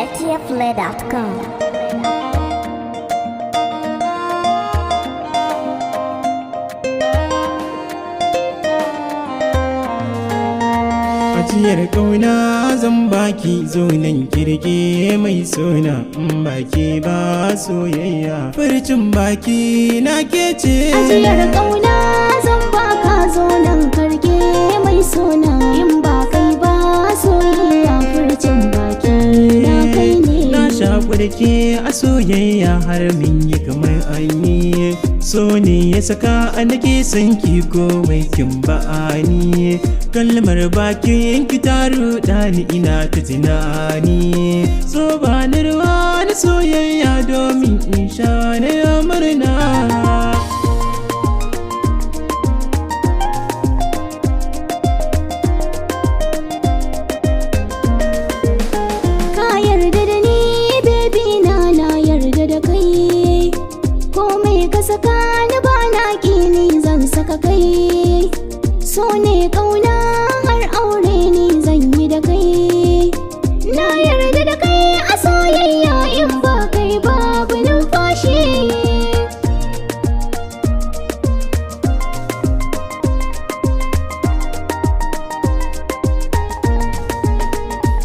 ATFLay.com. Ajiyar ƙauna zan baki zo nan kirge mai sona in baki ba soyayya furcin baki na ke ce. Ajiyar ƙauna zan baka zo nan karge mai sona in ba kai ba soyayya furcin baki na kai ne. Na shaƙurke a soyayya har min yi kamar anyi so ne ya saka a nake son ki komai kin ba'ani kalmar bakin ki ta ruɗa ni ina ta tunani so ba ni ruwa na soyayya domin in sha na murna. Saka ni ba na ni zan saka kai so ne ƙauna har aure ni zan yi da kai na yarda da kai a soyayya in ba kai babu numfashi.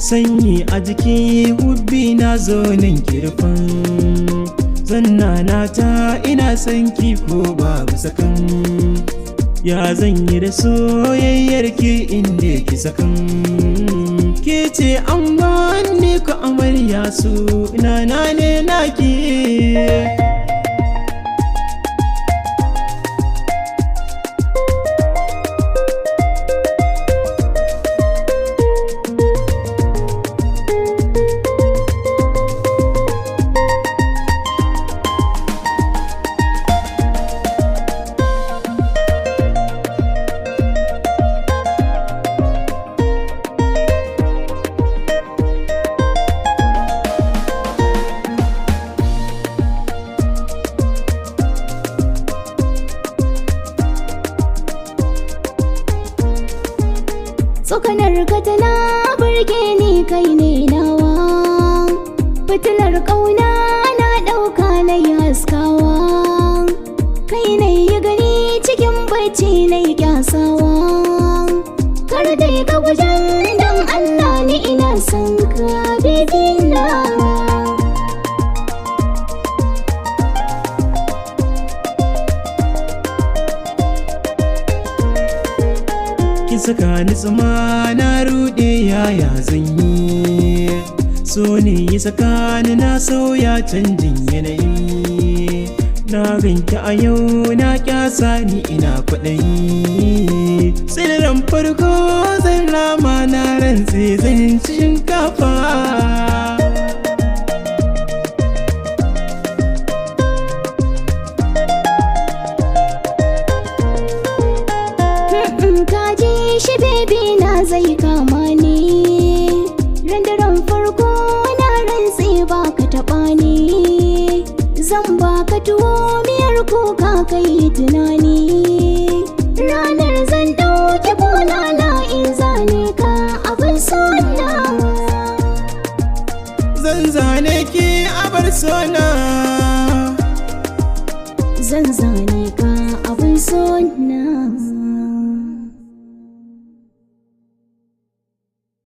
Sanyi a jiki hubbi na zo nan kirfin zannana ta ina son ki ko babu sakan ya zan yi da soyayyar ki inda ki sakan ke ce an wani ko amarya su ina ne naki. Tsokanar ka tana burge ni kai ne nawa fitilar ƙauna na ɗauka na yi haskawa kai ne yi gani cikin bacci na yi kyasawa kar dai ka gujen don Allah ni ina son ka baby na. Ki saka ni tsuma na ruɗe yaya zan yi so ne ya saka ni na sauya canjin yanayi na ganki a yau na kyasa ni ina kwaɗayi tsirran farko zan rama na rantse zan ci shinkafa. Shi baby na zai kama ni randaran farko na rantse baka taɓa ni zan baka tuwo miyar kuka kai tunani ranar zan ɗauki bulala in zane ka abin sona zan zane ki abar sona zan zane